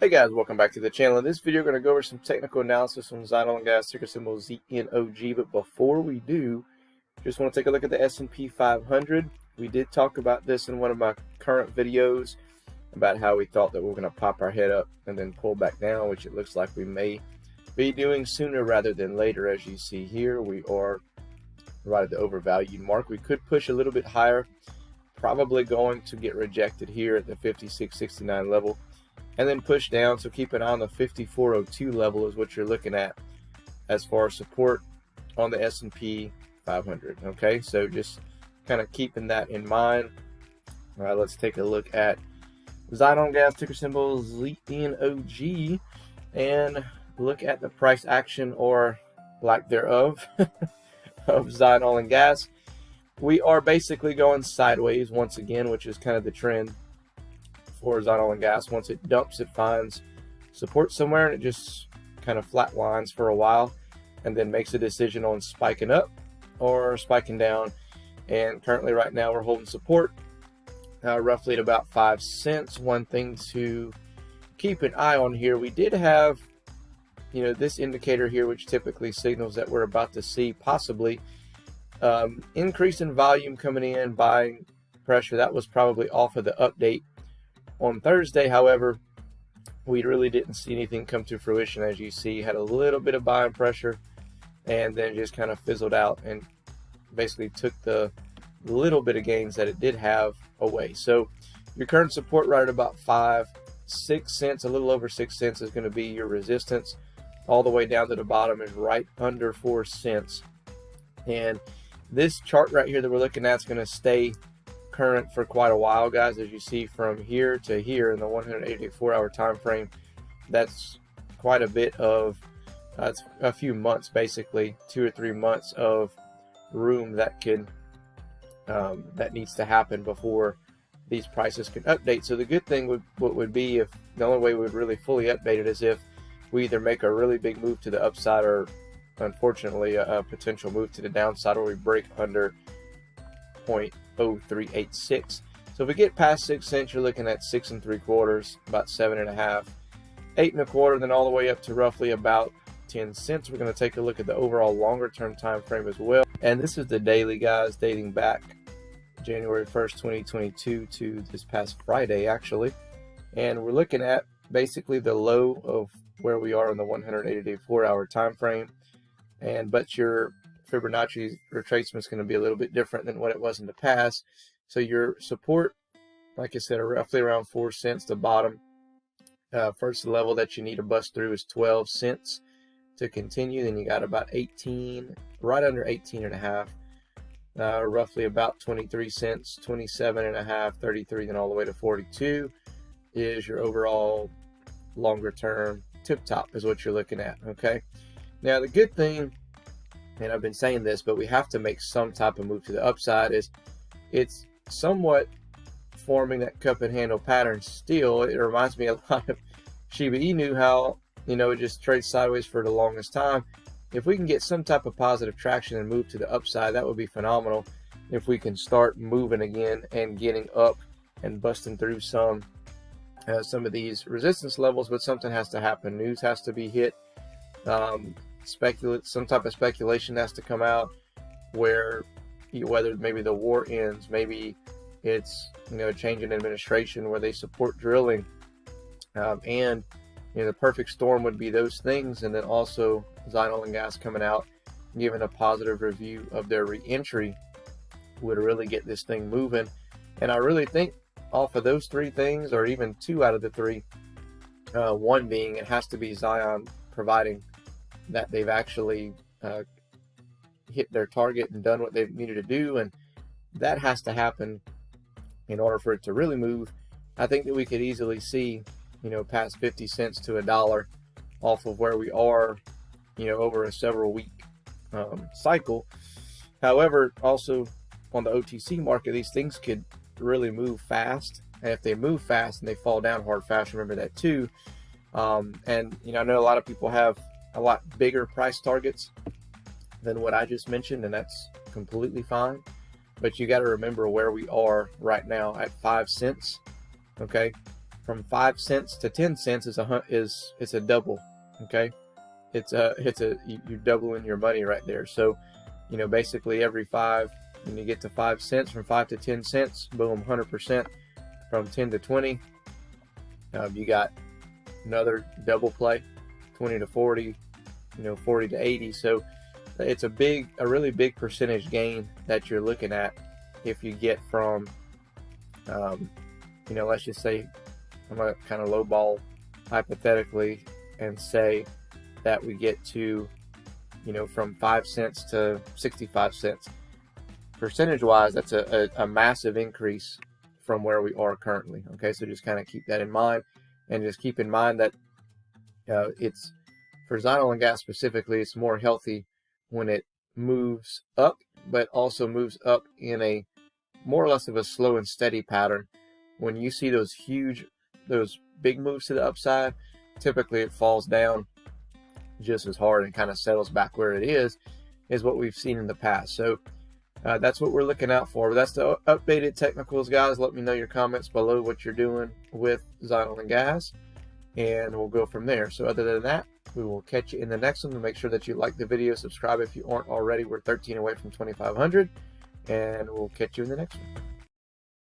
Hey guys, welcome back to the channel. In this video, we're going to go over some technical analysis on ZNOG, ticker symbol ZNOG. But before we do, just want to take a look at the S&P 500. We did talk about this in one of my current videos about how we thought that we were going to pop our head up and then pull back down, which it looks like we may be doing sooner rather than later. As you see here, we are right at the overvalued mark. We could push a little bit higher, probably going to get rejected here at the 56.69 level. And then push down, so keep an eye on the 54.02 level is what you're looking at as far as support on the S&P 500. Okay, so just kind of keeping that in mind. All right, let's take a look at ZNOG, ticker symbol ZNOG, and look at the price action or lack thereof of ZNOG. We are basically going sideways once again, which is kind of the trend for ZNOG. Once it dumps, it finds support somewhere and it just kind of flatlines for a while and then makes a decision on spiking up or spiking down. And currently right now we're holding support roughly at about 5 cents. One thing to keep an eye on here, we did have this indicator here, which typically signals that we're about to see possibly increase in volume coming in, buying pressure. That was probably off of the update on Thursday. However, we really didn't see anything come to fruition. As you see, had a little bit of buying pressure and then just kind of fizzled out and basically took the little bit of gains that it did have away. So your current support right at about 6 cents, a little over 6 cents, is going to be your resistance. All the way down to the bottom is right under 4 cents. And this chart right here that we're looking at is going to stay current for quite a while, guys. As you see, from here to here in the 184-hour time frame, that's quite a bit of it's a few months, basically 2 or 3 months of room that can that needs to happen before these prices can update. So the good thing would be, if the only way we would really fully update it is if we either make a really big move to the upside or unfortunately a potential move to the downside, or we break under 0.0386. So if we get past 6 cents, you're looking at 6 3/4, about 7.5, 8 1/4, then all the way up to roughly about 10 cents. We're going to take a look at the overall longer term time frame as well. And this is the daily, guys, dating back January 1st, 2022 to this past Friday, actually. And we're looking at basically the low of where we are in the 184-hour time frame. But your Fibonacci retracement is going to be a little bit different than what it was in the past. So your support, like I said, are roughly around 4 cents. The bottom first level that you need to bust through is 12 cents to continue. Then you got about 18, right under 18 and a half, roughly about 23 cents, 27 and a half, 33, then all the way to 42 is your overall longer term tip top is what you're looking at. Okay, now the good thing, and I've been saying this, but we have to make some type of move to the upside, is it's somewhat forming that cup and handle pattern still. It reminds me a lot of Shiba Inu, how it just trades sideways for the longest time. If we can get some type of positive traction and move to the upside, that would be phenomenal. If we can start moving again and getting up and busting through some of these resistance levels, but something has to happen. News has to be hit. Some type of speculation has to come out where whether maybe the war ends, maybe it's a change in administration where they support drilling, and the perfect storm would be those things, and then also ZNOG coming out giving a positive review of their re-entry would really get this thing moving. And I really think off of those three things, or even 2 out of the 3, one being it has to be Zion providing that they've actually hit their target and done what they've needed to do, and that has to happen in order for it to really move. I think that we could easily see past 50 cents to $1 off of where we are over a several week cycle. However, also on the OTC market, these things could really move fast, and if they move fast and they fall down hard fast, remember that too. And I know a lot of people have a lot bigger price targets than what I just mentioned, and that's completely fine. But you got to remember where we are right now at 5 cents. Okay, from 5 cents to 10 cents is a double. Okay, you're doubling your money right there. So, you know, basically every 5, when you get to 5 cents, from 5 to 10 cents, boom, 100%. From 10 to 20, you got another double play, 20 to 40, you know, 40 to 80. So it's a really big percentage gain that you're looking at if you get from, you know, let's just say, I'm going to kind of lowball hypothetically and say that we get to, you know, from 5 cents to 65 cents. Percentage wise, that's a massive increase from where we are currently. Okay, so just kind of keep that in mind, and just keep in mind that it's, for Zion Oil and Gas specifically, it's more healthy when it moves up, but also moves up in a more or less of a slow and steady pattern. When you see those big moves to the upside, typically it falls down just as hard and kind of settles back where it is what we've seen in the past. So that's what we're looking out for. That's the updated technicals, guys. Let me know your comments below what you're doing with Zion Oil and Gas, and we'll go from there. So other than that, we will catch you in the next one. Make sure that you like the video, subscribe if you aren't already. We're 13 away from 2,500, and we'll catch you in the next one.